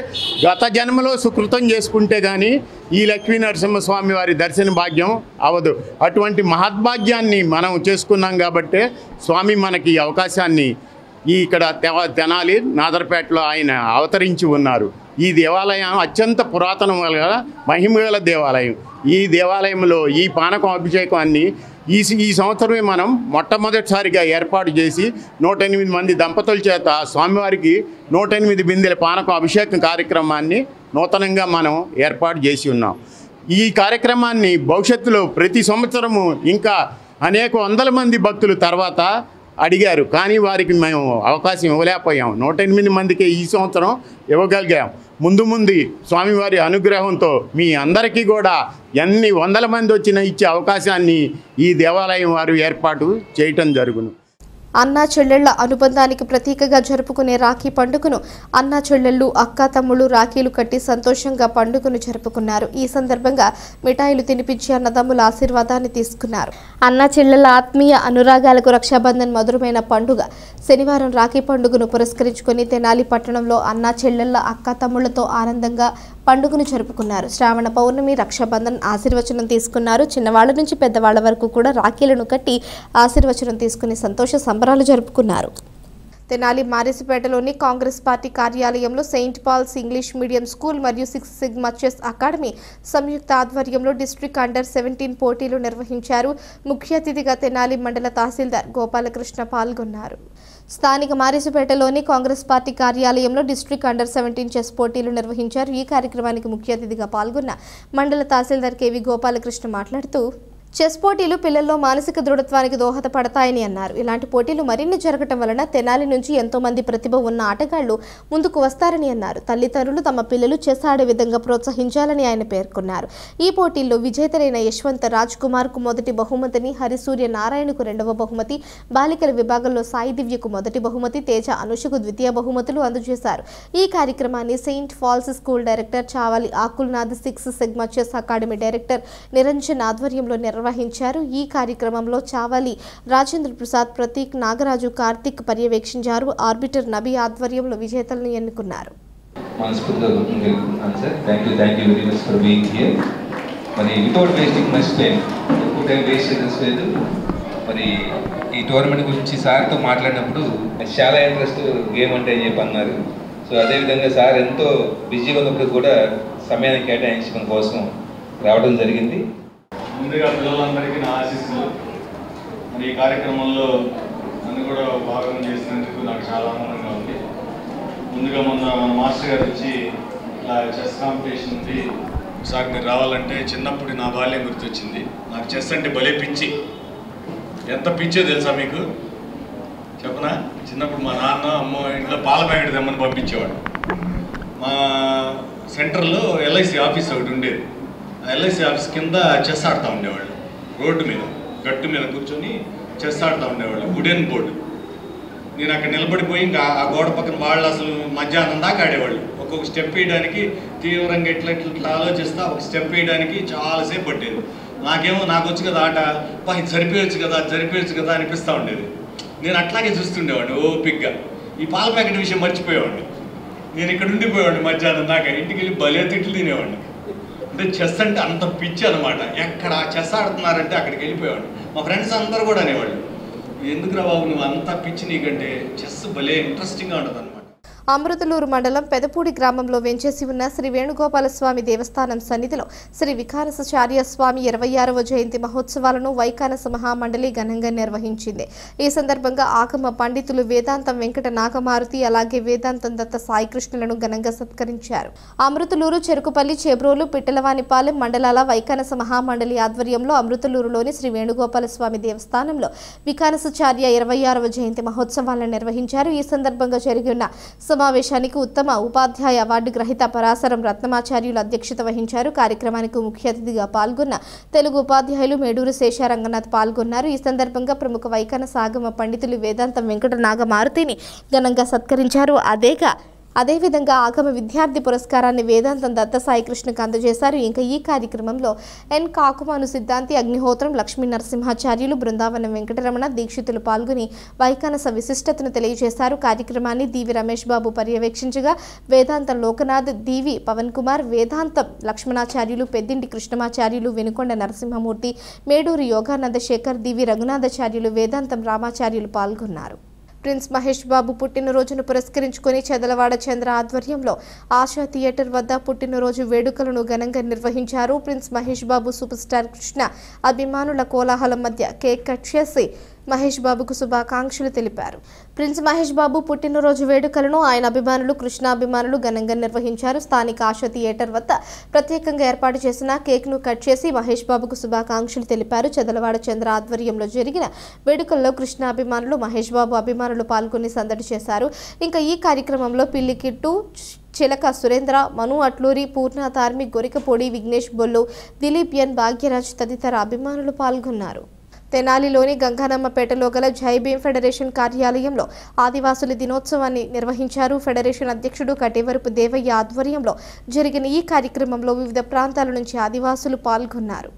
గత జన్మలో సుకృతం చేసుకుంటే కానీ ఈ లక్ష్మీ నరసింహస్వామి వారి దర్శన భాగ్యం అవదు. అటువంటి మహద్భాగ్యాన్ని మనం చేసుకున్నాం కాబట్టే స్వామి మనకి ఈ అవకాశాన్ని ఇక్కడ తెనాలి నాదర్పేటలో ఆయన అవతరించి ఉన్నారు. ఈ దేవాలయం అత్యంత పురాతనం గల మహిమగల దేవాలయం. ఈ దేవాలయంలో ఈ పానకం అభిషేకాన్ని ఈ సంవత్సరమే మనం మొట్టమొదటిసారిగా ఏర్పాటు చేసి 108 మంది దంపతుల చేత స్వామివారికి 108 బిందెల పానకం అభిషేకం కార్యక్రమాన్ని నూతనంగా మనం ఏర్పాటు చేసి ఉన్నాం. ఈ కార్యక్రమాన్ని భవిష్యత్తులో ప్రతి సంవత్సరము ఇంకా అనేక వందల మంది భక్తులు తర్వాత అడిగారు, కానీ వారికి మేము అవకాశం ఇవ్వలేకపోయాం. 108 మందికి ఈ సంవత్సరం ఇవ్వగలిగాం. ముందు స్వామివారి అనుగ్రహంతో మీ అందరికీ కూడా ఎన్ని వందల మంది వచ్చినా ఇచ్చే అవకాశాన్ని ఈ దేవాలయం వారు ఏర్పాటు చేయటం జరుగును. అన్నా చెల్లెళ్ల అనుబంధానికి ప్రతీకగా జరుపుకునే రాఖీ పండుగను అన్నా చెల్లెళ్ళు అక్క తమ్ముళ్ళు రాఖీలు కట్టి సంతోషంగా పండుగను జరుపుకున్నారు. ఈ సందర్భంగా మిఠాయిలు తినిపించి అన్నదమ్ముల ఆశీర్వాదాన్ని తీసుకున్నారు. అన్నా చెల్లెళ్ల ఆత్మీయ అనురాగాలకు రక్షాబంధన్ మధురమైన పండుగ. శనివారం రాఖీ పండుగను పురస్కరించుకుని తెనాలి పట్టణంలో అన్నా చెల్లెళ్ల అక్క తమ్ముళ్లతో ఆనందంగా పండుగను జరుపుకున్నారు. శ్రావణ పౌర్ణమి రక్షాబంధన్ ఆశీర్వచనం తీసుకున్నారు. చిన్నవాళ్ల నుంచి పెద్దవాళ్ల వరకు కూడా రాఖీలను కట్టి ఆశీర్వచనం తీసుకుని సంతోష సంబరాలు జరుపుకున్నారు. తెనాలి మారిసిపేటలోని కాంగ్రెస్ పార్టీ కార్యాలయంలో saint Paul's English medium school మరియు 6 సిగ్మా చెస్ అకాడమీ సంయుక్త ఆధ్వర్యంలో డిస్ట్రిక్ట్ అండర్-17 పోటీలు నిర్వహించారు. ముఖ్య అతిథిగా తెనాలి మండల తహసీల్దార్ గోపాలకృష్ణ పాల్గొన్నారు. స్థానిక మారిసిపేటలోని కాంగ్రెస్ పార్టీ కార్యాలయంలో డిస్ట్రిక్ట్ అండర్-17 చెస్ పోటీలు నిర్వహించారు. ఈ కార్యక్రమానికి ముఖ్య అతిథిగా పాల్గొన్న మండల తహసీల్దార్ కేవి గోపాలకృష్ణ మాట్లాడుతూ చెస్ పోటీలు పిల్లల్లో మానసిక దృఢత్వానికి దోహదపడతాయని అన్నారు. ఇలాంటి పోటీలు మరిన్ని జరగటం వలన తెనాలి నుంచి ఎంతో మంది ప్రతిభ ఉన్న ఆటగాళ్లు ముందుకు వస్తారని అన్నారు. తల్లిదండ్రులు తమ పిల్లలు చెస్ ఆడే విధంగా ప్రోత్సహించాలని ఆయన పేర్కొన్నారు. ఈ పోటీల్లో విజేతలైన యశ్వంత్ రాజ్ కుమార్ కు మొదటి బహుమతిని, హరిసూర్య నారాయణకు 2వ బహుమతి, బాలికల విభాగంలో సాయి దివ్యకు మొదటి బహుమతి, తేజ అనుషకు ద్వితీయ బహుమతులు అందజేశారు. ఈ కార్యక్రమాన్ని సెయింట్ ఫాల్స్ స్కూల్ డైరెక్టర్ చావాలి ఆకుల్నాథ్, 6 sigma chess academy director Niranjan ఆధ్వర్యంలో నిర్వహించారు. ఈ కార్యక్రమంలో చావాలి రాజేంద్ర ప్రసాద్, ప్రతీక్, నాగరాజు, కార్తిక్ పర్యవేక్షించారు. ఆర్బిటర్ నబీ ఆధ్వర్యంలో విజేతలను ఎన్నుకున్నారు. మరి ఈ టోర్నమెంట్ గురించి సార్తో మాట్లాడినప్పుడు చాలా ఇంట్రెస్ట్ గేమ్ అంటే అని చెప్పి అన్నారు. సో అదేవిధంగా సార్ ఎంతో బిజీగా ఉన్నప్పుడు కూడా సమయాన్ని కేటాయించి మన కోసం రావడం జరిగింది. ముందుగా పిల్లలందరికీ నా ఆశీస్సులు. మరి ఈ కార్యక్రమంలో నన్ను కూడా భాగం చేసినందుకు నాకు చాలా ఆనందంగా ఉంది. ముందుగా మన మాస్టర్ గారు వచ్చి ఇలా చెస్ కాంపిటీషన్ ఉంది, ఒకసారి మీరు రావాలంటే చిన్నప్పుడు నా బాల్యం గుర్తొచ్చింది. నాకు చెస్ అంటే భలే పిచ్చి. ఎంత పిచ్చో తెలుసా మీకు? చెప్పనా? చిన్నప్పుడు మా నాన్న అమ్మ ఇంట్లో పాల ప్యాకెట్ తెమ్మని పంపించేవాడు. మా సెంటర్లో ఎల్ఐసి ఆఫీస్ ఒకటి ఉండేది. ఎల్ఐసి ఆఫీస్ కింద చెస్ ఆడుతూ ఉండేవాళ్ళు. రోడ్డు మీద గట్టు మీద కూర్చొని చెస్ ఆడుతూ ఉండేవాళ్ళు. Wooden board. నేను అక్కడ నిలబడిపోయి ఇంకా ఆ గోడ పక్కన వాళ్ళు అసలు మధ్యాహ్నం దాకా ఆడేవాళ్ళు. ఒక్కొక్క స్టెప్ వేయడానికి తీవ్రంగా ఇట్లా ఆలోచిస్తా ఒక స్టెప్ వేయడానికి చాలాసేపు పట్టేది. నాకు వచ్చు కదా ఆట, ఇది సరిపోయచ్చు కదా అనిపిస్తూ ఉండేది. నేను అట్లాగే చూస్తుండేవాడిని ఓపిక్గా. ఈ పాల ప్యాకెట్ విషయం మర్చిపోయేవాడిని. నేను ఇక్కడ ఉండిపోయేవాడిని మధ్యాహ్నం దాకా. ఇంటికి వెళ్ళి భలే తిట్లు తినేవాడిని. అంటే చెస్ అంటే అంత పిచ్చి అనమాట. ఎక్కడ చెస్ ఆడుతున్నారంటే అక్కడికి వెళ్ళిపోయేవాడు. మా ఫ్రెండ్స్ అందరూ కూడా అనేవాళ్ళు, ఎందుకురా బాబు నువ్వు అంత పిచ్చి, నీకంటే చెస్ భలే ఇంట్రెస్టింగ్గా ఉంటుంది అనమాట. అమృతలూరు మండలం పెదపూడి గ్రామంలో వెంచేసి ఉన్న శ్రీ వేణుగోపాల స్వామి దేవస్థానం సన్నిధిలో శ్రీ వికానసాచార్య స్వామి 26వ జయంతి మహోత్సవాలను వైకానస మహామండలి ఘనంగా నిర్వహించింది. ఈ సందర్భంగా ఆగమ పండితులు వేదాంతం వెంకట నాగమారుతి, అలాగే వేదాంతం దత్త సాయికృష్ణులను ఘనంగా సత్కరించారు. అమృతలూరు, చెరుకుపల్లి, చేబ్రోలు, పిట్టలవానిపాలెం మండలాల వైకానస మహామండలి ఆధ్వర్యంలో అమృతలూరులోని శ్రీ వేణుగోపాల స్వామి దేవస్థానంలో వికానసాచార్య 26వ జయంతి మహోత్సవాలను నిర్వహించారు. ఈ సందర్భంగా జరిగిన సమావేశానికి ఉత్తమ ఉపాధ్యాయ అవార్డు గ్రహీత పరాశరం రత్నమాచార్యులు అధ్యక్షత వహించారు. కార్యక్రమానికి ముఖ్య అతిథిగా పాల్గొన్న తెలుగు ఉపాధ్యాయులు మేడూరు శేషారంగనాథ్ పాల్గొన్నారు. ఈ సందర్భంగా ప్రముఖ వైకానస ఆగమ పండితులు వేదాంతం వెంకట నాగమారుతిని ఘనంగా సత్కరించారు. అదేగా అదేవిధంగా ఆగమ విద్యార్థి పురస్కారాన్ని వేదాంతం దత్త సాయి కృష్ణకు అందజేశారు. ఇంకా ఈ కార్యక్రమంలో ఎన్ కాకుమాను సిద్ధాంతి, అగ్నిహోత్రం, లక్ష్మీ నరసింహాచార్యులు, బృందావనం వెంకటరమణ దీక్షితులు పాల్గొని వైఖానస విశిష్టతను తెలియజేశారు. కార్యక్రమాన్ని దీవి రమేష్ బాబు పర్యవేక్షించగా వేదాంతం లోకనాథ్, దీవి పవన్ కుమార్, వేదాంతం లక్ష్మణాచార్యులు, పెద్దింటి కృష్ణమాచార్యులు, వెనుకొండ నరసింహమూర్తి, మేడూరు యోగానంద శేఖర్, దీవి రఘునాథాచార్యులు, వేదాంతం రామాచార్యులు పాల్గొన్నారు. ప్రిన్స్ మహేష్ బాబు పుట్టినరోజును పురస్కరించుకొని చెదలవాడ చంద్ర ఆధ్వర్యంలో ఆశా థియేటర్ వద్ద పుట్టినరోజు వేడుకలను ఘనంగా నిర్వహించారు. Prince Mahesh Babu super star Krishna అభిమానుల కోలాహలం మధ్య కేక్ కట్ చేసి మహేష్ బాబుకు శుభాకాంక్షలు తెలిపారు. ప్రిన్స్ మహేష్ బాబు పుట్టినరోజు వేడుకలను ఆయన అభిమానులు, కృష్ణ అభిమానులు ఘనంగా నిర్వహించారు. స్థానిక ఆశా థియేటర్ వద్ద ప్రత్యేకంగా ఏర్పాటు చేసిన కేక్ను కట్ చేసి మహేష్ బాబుకు శుభాకాంక్షలు తెలిపారు. చెదలవాడ చంద్ర ఆధ్వర్యంలో జరిగిన వేడుకల్లో కృష్ణ అభిమానులు, మహేష్ బాబు అభిమానులు పాల్గొని సందడి చేశారు. ఇంకా ఈ కార్యక్రమంలో పిల్లి కిట్టు, చిలక సురేంద్ర, మను అట్లూరి, పూర్ణ తార్మి, గొరికపొడి, విఘ్నేష్ బొల్లు, దిలీప్ ఎన్, భాగ్యరాజ్ తదితర అభిమానులు పాల్గొన్నారు. తెనాలిలోని గంగానమ్మపేటలో గల జై భీమ్ ఫెడరేషన్ కార్యాలయంలో ఆదివాసుల దినోత్సవాన్ని నిర్వహించారు. ఫెడరేషన్ అధ్యక్షుడు కటేవరపు దేవయ్య ఆధ్వర్యంలో జరిగిన ఈ కార్యక్రమంలో వివిధ ప్రాంతాల నుంచి ఆదివాసులు పాల్గొన్నారు.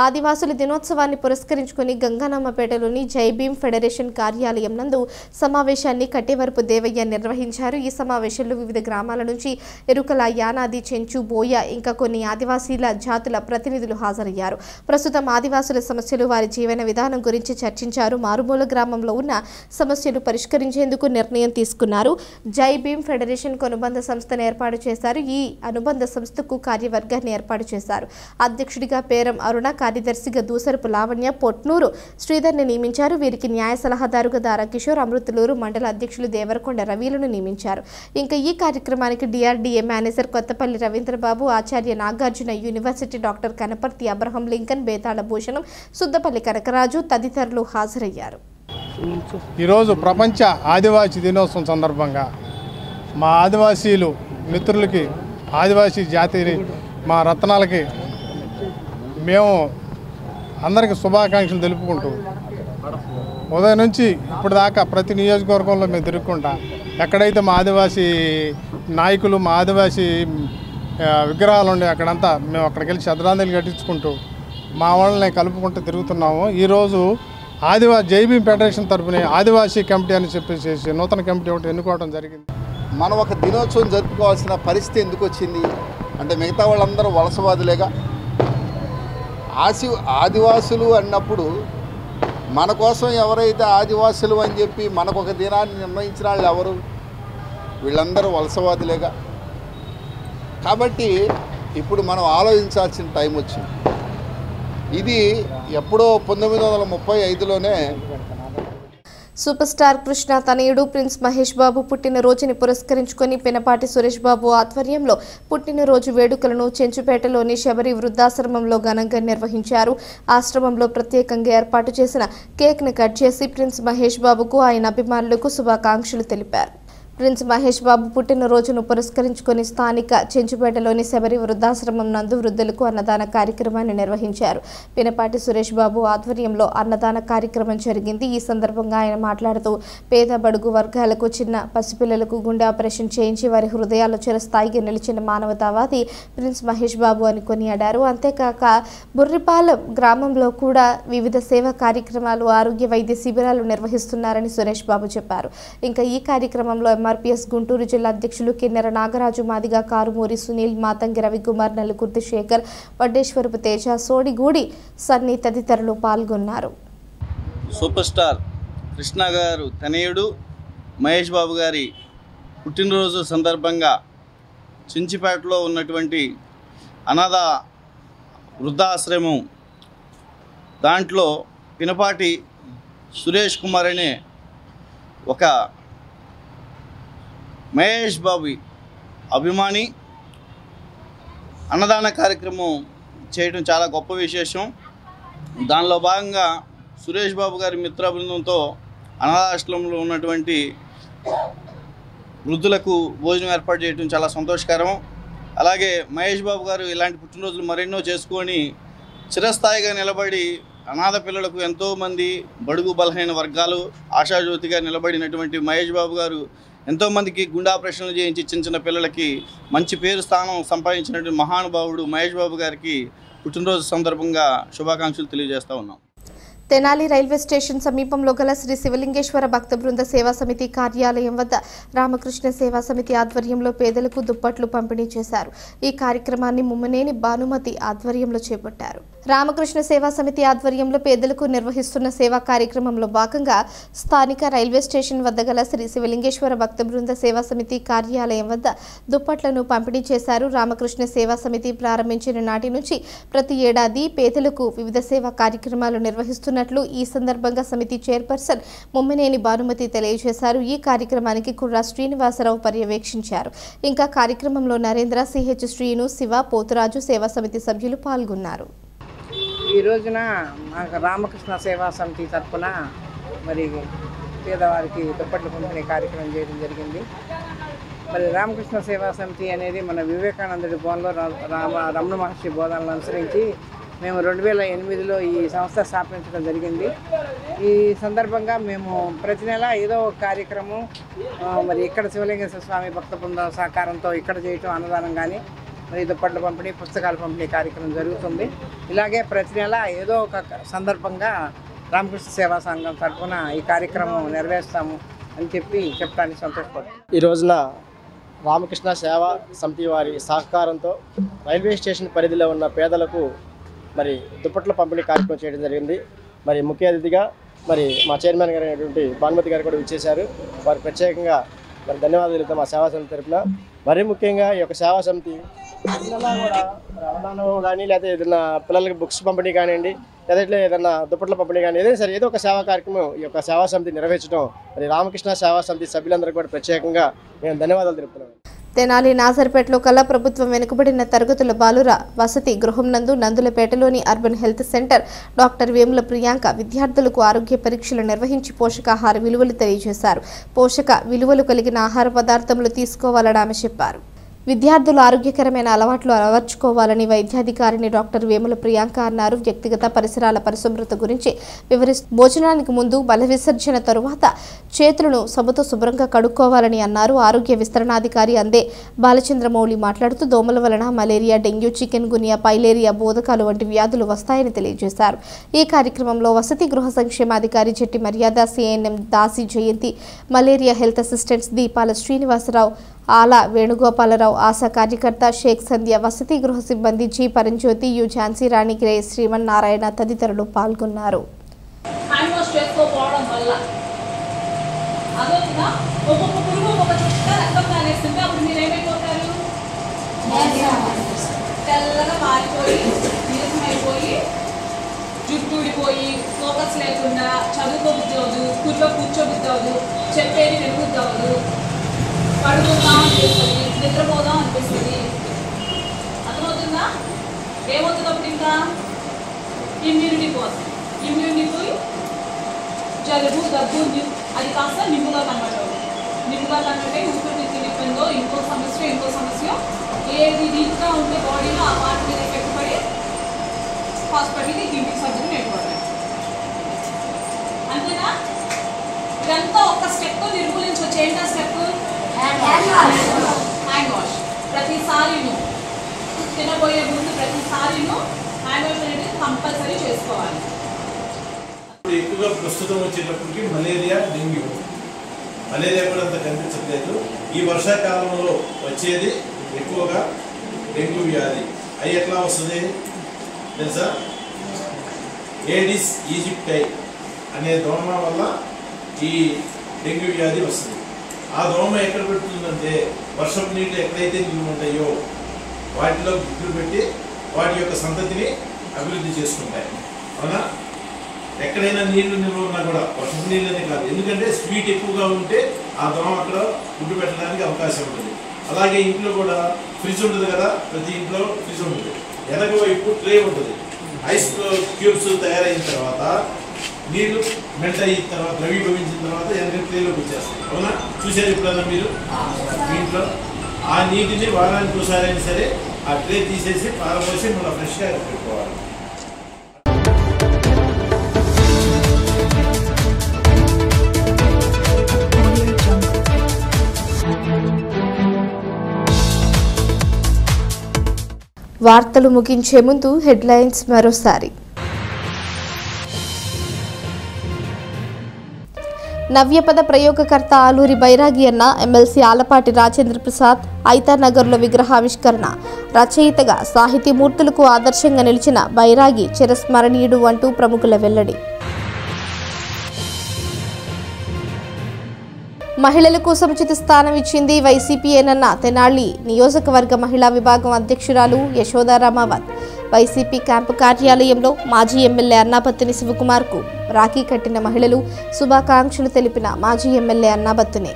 ఆదివాసుల దినోత్సవాన్ని పురస్కరించుకొని గంగానమ్మపేటలోని జై భీమ్ ఫెడరేషన్ కార్యాలయం నందు సమావేశాన్ని కట్టేవరపు దేవయ్య నిర్వహించారు. ఈ సమావేశంలో వివిధ గ్రామాల నుంచి ఎరుకల, యానాది, చెంచు, బోయ ఇంకా కొన్ని ఆదివాసీల జాతుల ప్రతినిధులు హాజరయ్యారు. ప్రస్తుతం ఆదివాసుల సమస్యలు, వారి జీవన విధానం గురించి చర్చించారు. మారుమూల గ్రామంలో ఉన్న సమస్యలు పరిష్కరించేందుకు నిర్ణయం తీసుకున్నారు. జై భీమ్ ఫెడరేషన్ అనుబంధ సంస్థను ఏర్పాటు చేశారు. ఈ అనుబంధ సంస్థకు కార్యవర్గాన్ని ఏర్పాటు చేశారు. అధ్యక్షుడిగా పేరం అరుణ, కార్యదర్శిగా దూసరపు లావణ్య, పొట్నూరు శ్రీధర్ని నియమించారు. వీరికి న్యాయ సలహాదారుగా దారా కిషోర్, అమృతలూరు మండల అధ్యక్షులు దేవరకొండ రవీలను నియమించారు. ఇంకా ఈ కార్యక్రమానికి DRDA manager Kottapalli Ravindrababu, Acharya Nagarjuna university doctor Kanaparthi Abraham Lincoln, Bethala Bhushanam, Suddapalli Kanakaraju తదితరులు హాజరయ్యారు. ఈరోజు ప్రపంచ ఆదివాసీ దినోత్సవం సందర్భంగా మా ఆదివాసీలు మిత్రులకి, ఆదివాసీ జాతి మా రత్నాలకి మేము అందరికీ శుభాకాంక్షలు తెలుపుకుంటూ ఉదయం నుంచి ఇప్పుడు దాకా ప్రతి నియోజకవర్గంలో మేము తిరుగుకుంటా ఎక్కడైతే మా ఆదివాసీ నాయకులు, మా ఆదివాసీ విగ్రహాలు ఉండే అక్కడంతా మేము అక్కడికి వెళ్ళి శ్రద్ధాంజలి కట్టించుకుంటూ మా వాళ్ళని కలుపుకుంటూ తిరుగుతున్నాము. ఈరోజు జై భీమ్ ఫెడరేషన్ తరఫున ఆదివాసీ కమిటీ అని చెప్పేసి నూతన కమిటీ ఒకటి ఎన్నుకోవడం జరిగింది. మనం ఒక దినోత్సవం జరుపుకోవాల్సిన పరిస్థితి ఎందుకు వచ్చింది అంటే మిగతా వాళ్ళందరూ వలసవాదులేగా. ఆదివాసులు అన్నప్పుడు మన కోసం ఎవరైతే ఆదివాసులు అని చెప్పి మనకు ఒక దినాన్ని నిర్ణయించిన వాళ్ళు ఎవరు? వీళ్ళందరూ వలసవాదులేగా. కాబట్టి ఇప్పుడు మనం ఆలోచించాల్సిన టైం వచ్చింది. ఇది ఎప్పుడో 1935లోనే సూపర్ స్టార్ కృష్ణ తనయుడు ప్రిన్స్ మహేష్ బాబు పుట్టినరోజుని పురస్కరించుకొని పినపాటి సురేష్ బాబు ఆధ్వర్యంలో పుట్టినరోజు వేడుకలను చెంచుపేటలోని శబరి వృద్ధాశ్రమంలో ఘనంగా నిర్వహించారు. ఆశ్రమంలో ప్రత్యేకంగా ఏర్పాటు చేసిన కేక్ను కట్ చేసి ప్రిన్స్ మహేష్ బాబుకు ఆయన అభిమానులకు శుభాకాంక్షలు తెలిపారు. ప్రిన్స్ మహేష్ బాబు పుట్టినరోజును పురస్కరించుకొని స్థానిక చెంచుపేటలోని శబరి వృద్ధాశ్రమం నందు వృద్ధులకు అన్నదాన కార్యక్రమాన్ని నిర్వహించారు. పినపాటి సురేష్ బాబు ఆధ్వర్యంలో అన్నదాన కార్యక్రమం జరిగింది. ఈ సందర్భంగా ఆయన మాట్లాడుతూ పేద బడుగు వర్గాలకు, చిన్న పసిపిల్లలకు గుండె ఆపరేషన్ చేయించి వారి హృదయాల్లో చిరస్థాయిగా నిలిచిన మానవతావాది ప్రిన్స్ మహేష్ బాబు అని కొనియాడారు. అంతేకాక బుర్రిపాలెం గ్రామంలో కూడా వివిధ సేవా కార్యక్రమాలు, ఆరోగ్య వైద్య శిబిరాలు నిర్వహిస్తున్నారని సురేష్ బాబు చెప్పారు. ఇంకా ఈ కార్యక్రమంలో ఎంఆర్పీఎస్ గుంటూరు జిల్లా అధ్యక్షులు కిన్నెర నాగరాజు, మాదిగా కారుమూరి సునీల్, మాతంగి రవికుమార్, నలుకుర్తి శేఖర్, వడ్డేశ్వరపు తేజ, సోడిగూడి సన్ని తదితరులు పాల్గొన్నారు. సూపర్ స్టార్ కృష్ణ గారు తనయుడు మహేష్ బాబు గారి పుట్టినరోజు సందర్భంగా చించిపేటలో ఉన్నటువంటి అనాథ వృద్ధాశ్రమం దాంట్లో పినపాటి సురేష్ కుమార్ అనే ఒక మహేష్ బాబు అభిమాని అన్నదాన కార్యక్రమం చేయడం చాలా గొప్ప విశేషం. దానిలో భాగంగా సురేష్ బాబు గారి మిత్ర బృందంతో అనాథాశ్రమంలో ఉన్నటువంటి వృద్ధులకు భోజనం ఏర్పాటు చేయడం చాలా సంతోషకరం. అలాగే మహేష్ బాబు గారు ఇలాంటి పుట్టినరోజులు మరెన్నో చేసుకొని చిరస్థాయిగా నిలబడి అనాథ పిల్లలకు ఎంతోమంది బడుగు బలహీన వర్గాలు ఆశాజ్యోతిగా నిలబడినటువంటి మహేష్ బాబు గారు ఎంతోమందికి గుండె ఆపరేషన్లు చేయించి చిన్న చిన్న పిల్లలకి మంచి పేరు స్థానం సంపాదించినటువంటి మహానుభావుడు మహేష్ బాబు గారికి పుట్టినరోజు సందర్భంగా శుభాకాంక్షలు తెలియజేస్తూ ఉన్నాం. తెనాలి రైల్వే స్టేషన్ సమీపంలో గల శ్రీ శివలింగేశ్వర భక్త బృంద సేవా సమితి కార్యాలయం వద్ద రామకృష్ణ సేవా సమితి ఆధ్వర్యంలో పేదలకు దుప్పట్లు పంపిణీ చేశారు. ఈ కార్యక్రమాన్ని ముమ్మనేని భానుమతి ఆధ్వర్యంలో చేపట్టారు. రామకృష్ణ సేవా సమితి ఆధ్వర్యంలో పేదలకు నిర్వహిస్తున్న సేవా కార్యక్రమంలో భాగంగా స్థానిక రైల్వే స్టేషన్ వద్ద గల శ్రీ శివలింగేశ్వర భక్త బృంద సేవా సమితి కార్యాలయం వద్ద దుప్పట్లను పంపిణీ చేశారు. రామకృష్ణ సేవా సమితి ప్రారంభించిన నాటి నుంచి ప్రతి ఏడాది పేదలకు వివిధ సేవా కార్యక్రమాలు నిర్వహిస్తున్న ఈ సందర్భంగా సమితి చైర్పర్సన్ ముమ్మనేని భానుమతి తెలియజేశారు. ఈ కార్యక్రమానికి కుర్రా శ్రీనివాసరావు పర్యవేక్షించారు. ఇంకా కార్యక్రమంలో నరేంద్ర, సిహెచ్ శ్రీను, శివ, పోతురాజు సేవా సమితి సభ్యులు పాల్గొన్నారు. ఈ రోజున రామకృష్ణ సేవా సమితి తరఫున మరి పేదవారికి దుప్పట్లు పంపిణీ కార్యక్రమం చేయడం జరిగింది. మరి రామకృష్ణ సేవా సమితి అనేది మన వివేకానందుడి బోధనలో రమణ మహర్షి బోధనలు అనుసరించి మేము 2008లో ఈ సంస్థ స్థాపించడం జరిగింది. ఈ సందర్భంగా మేము ప్రతి నెల ఏదో ఒక కార్యక్రమం మరి ఇక్కడ శివలింగేశ్వర స్వామి భక్త బృందం సహకారంతో ఇక్కడ చేయటం అన్నదానం కానీ మరి దుప్పట్ల పంపిణీ, పుస్తకాల పంపిణీ కార్యక్రమం జరుగుతుంది. ఇలాగే ప్రతి నెల ఏదో ఒక సందర్భంగా రామకృష్ణ సేవా సంఘం తరఫున ఈ కార్యక్రమం నెరవేరుస్తాము అని చెప్పడానికి సంతోషపడుతుంది. ఈ రోజున రామకృష్ణ సేవా సమితి వారి సహకారంతో రైల్వే స్టేషన్ పరిధిలో ఉన్న పేదలకు మరి దుప్పట్ల పంపిణీ కార్యక్రమం చేయడం జరిగింది. మరి ముఖ్య అతిథిగా మరి మా చైర్మన్ గారు అయినటువంటి భానుమతి గారు కూడా విచ్చేశారు. వారు ప్రత్యేకంగా మరి ధన్యవాదాలు మా సేవా సమితి తరఫున. మరీ ముఖ్యంగా ఈ యొక్క సేవా సమితి కూడా రవాణాలో కానీ లేదా ఏదైనా పిల్లలకి బుక్స్ పంపిణీ కానివ్వండి, లేదా ఏదైనా దుప్పట్ల పంపిణీ కానీ ఏదైనా సరే ఏదో ఒక సేవా కార్యక్రమం ఈ యొక్క సేవా సమితి నిర్వహించడం మరి రామకృష్ణ సేవా సమితి సభ్యులందరూ కూడా ప్రత్యేకంగా మేము ధన్యవాదాలు తెలుపుతున్నాం. తెనాలి నాజర్పేటలో కల్లా ప్రభుత్వం వెనుకబడిన తరగతుల బాలుర వసతి గృహం నందు నందులపేటలోని urban health centre doctor Vemula Priyanka విద్యార్థులకు ఆరోగ్య పరీక్షలు నిర్వహించి పోషకాహార విలువలు తెలియజేశారు. పోషక విలువలు కలిగిన ఆహార పదార్థములు తీసుకోవాలని ఆమె చెప్పారు. విద్యార్థులు ఆరోగ్యకరమైన అలవాట్లు అలవర్చుకోవాలని వైద్యాధికారిని డాక్టర్ వేముల ప్రియాంక అన్నారు. వ్యక్తిగత పరిసరాల పరిశుభ్రత గురించి వివరిస్తూ భోజనానికి ముందు మల విసర్జన తరువాత చేతులను సబ్బుతో శుభ్రంగా కడుక్కోవాలని అన్నారు. ఆరోగ్య విస్తరణాధికారి అందే బాలచంద్రమౌళి మాట్లాడుతూ దోమల వలన మలేరియా, డెంగ్యూ, చికెన్ గునియా, పైలేరియా, బోధకాలు వంటి వ్యాధులు వస్తాయని తెలియజేశారు. ఈ కార్యక్రమంలో వసతి గృహ సంక్షేమాధికారి చెట్టి మర్యాద, సిఎన్ఎం దాసి జయంతి, మలేరియా హెల్త్ అసిస్టెంట్స్ దీపాల శ్రీనివాసరావు, ఆల వేణుగోపాలరావు, ఆశా కార్యకర్త షేక్ సంధ్య, వసతి గృహ సిబ్బంది జి పరంజ్యోతి, యు ఝాన్సీ రాణి, గ్రే శ్రీమన్నారాయణ తదితరులు పాల్గొన్నారు. జుట్టు ఊడిపోయి ఫోకస్ లేకుండా చదువుకోబుద్ధి అవ్వదు, కుర్లో కూర్చోబుద్ధి అవ్వదు, చెప్పేది వినబుద్ధి అవ్వదు, పడుకుందాం అనిపిస్తుంది, నిద్రపోదాం అనిపిస్తుంది. అర్థమవుతుందా? ఏమవుతుంది అప్పుడు? ఇంకా ఇమ్యూనిటీ పోతుంది. ఇమ్యూనిటీ పోయి జలుబు, దగ్గు అది కాస్త నిమ్ముగా కన్వర్ట్ అవుతుంది. నిమ్ముగా కన్వర్ట్ అయ్యి ఊపిరితిత్తులు ఇబ్బందో ఇంకో సమస్య ఏది వీక్గా ఉంటే బాడీలో ఆ పార్ట్ మీద ఎఫెక్ట్ పడి హాస్పిటల్కి ఇంటికి సర్జరీ నేర్చుకోవడం. అంతేనా? ఇదంతా ఒక స్టెప్ నిర్మూలించవచ్చు. ఏంటా స్టెప్? Hand wash. ప్రతిసారి తినబోయే ముందు ప్రతిసారి హ్యాండ్ వాష్ అనేది కంపల్సరీ చేసుకోవాలి. ఎక్కువగా ప్రస్తుతం వచ్చేటప్పటికి మలేరియా, డెంగ్యూ. మలేరియా కూడా అంత కనిపించట్లేదు. ఈ వర్షాకాలంలో వచ్చేది ఎక్కువగా డెంగ్యూ వ్యాధి. అవి ఎట్లా వస్తుంది తెలుసా? ఏడిస్ ఈజిప్టై అనే దోమ వల్ల ఈ డెంగ్యూ వ్యాధి వస్తుంది. ఆ దోమ ఎక్కడ పెడుతుందంటే వర్షపు నీళ్ళు ఎక్కడైతే నిల్వ ఉంటాయో వాటిలో గుడ్లు పెట్టి వాటి యొక్క సంతతిని అభివృద్ధి చేసుకుంటాయి. అవునా? ఎక్కడైనా నీళ్లు నిల్వ ఉన్నా కూడా వర్షపు నీళ్ళనే కాదు, ఎందుకంటే స్వీట్ ఎక్కువగా ఉంటే ఆ దోమ అక్కడ గుడ్డు పెట్టడానికి అవకాశం ఉంటుంది. అలాగే ఇంట్లో కూడా ఫ్రిడ్జ్ ఉంటుంది కదా, ప్రతి ఇంట్లో ఫ్రిడ్జ్ ఉంటుంది. వెనక వైపు ట్రే ఉంటుంది. ఐస్ క్యూబ్స్ తయారైన తర్వాత నీళ్లు మెల్ట్ అయిన తర్వాత ద్రవీభవించిన తర్వాత వెనక ట్రేలోకి వచ్చేస్తాయి. అవునా? చూసారు ఎప్పుడన్నా మీరు మీ ఇంట్లో? ఆ నీటిని వారానికి ఒకసారైనా సరే ఆ ట్రే తీసేసి పారబోసి మళ్ళీ ఫ్రెష్గా పెట్టుకోవాలి. వార్తలు ముగించే ముందు హెడ్లైన్స్ మరోసారి. నవ్యపద ప్రయోగకర్త ఆలూరి బైరాగి అన్న ఎమ్మెల్సీ ఆలపాటి రాజేంద్ర ప్రసాద్ ఐతానగర్లో విగ్రహావిష్కరణ. రచయితగా సాహితీమూర్తులకు ఆదర్శంగా నిలిచిన బైరాగి చిరస్మరణీయుడు అంటూ ప్రముఖుల వెల్లడి. మహిళలకు సముచిత స్థానం ఇచ్చింది వైసీపీయేనన్న తెనాలి నియోజకవర్గ మహిళా విభాగం అధ్యక్షురాలు యశోదారామావత్. వైసీపీ క్యాంపు కార్యాలయంలో మాజీ ఎమ్మెల్యే అన్నాబత్తుని శివకుమార్కు రాఖీ కట్టిన మహిళలు శుభాకాంక్షలు తెలిపిన మాజీ ఎమ్మెల్యే అన్నాబత్తుని.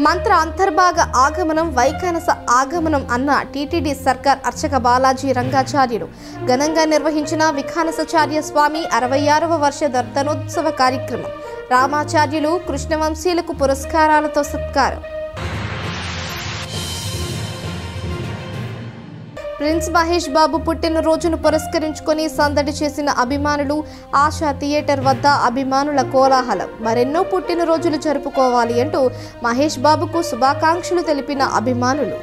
మంత్ర అంతర్భాగ ఆగమనం వైఖానస ఆగమనం అన్న టీటీడీ సర్కార్ అర్చక బాలాజీ రంగాచార్యులు ఘనంగా నిర్వహించిన విఖానసాచార్య స్వామి 66వ వర్ష దర్శనోత్సవ కార్యక్రమం. రామాచార్యులు కృష్ణవంశీయులకు పురస్కారాలతో సత్కారం. ప్రిన్స్ మహేష్ బాబు పుట్టినరోజును పురస్కరించుకొని సందడి చేసిన అభిమానులు. ఆశా థియేటర్ వద్ద అభిమానుల కోలాహలం. మరెన్నో పుట్టినరోజులు జరుపుకోవాలి అంటూ మహేష్ బాబుకు శుభాకాంక్షలు తెలిపిన అభిమానులు.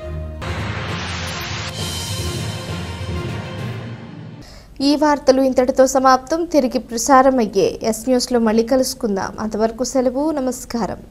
ఈ వార్తలు ఇంతటితో సమాప్తం. తిరిగి ప్రసారమయ్యే ఎస్ న్యూస్లో మళ్ళీ కలుసుకుందాం. అంతవరకు సెలవు. నమస్కారం.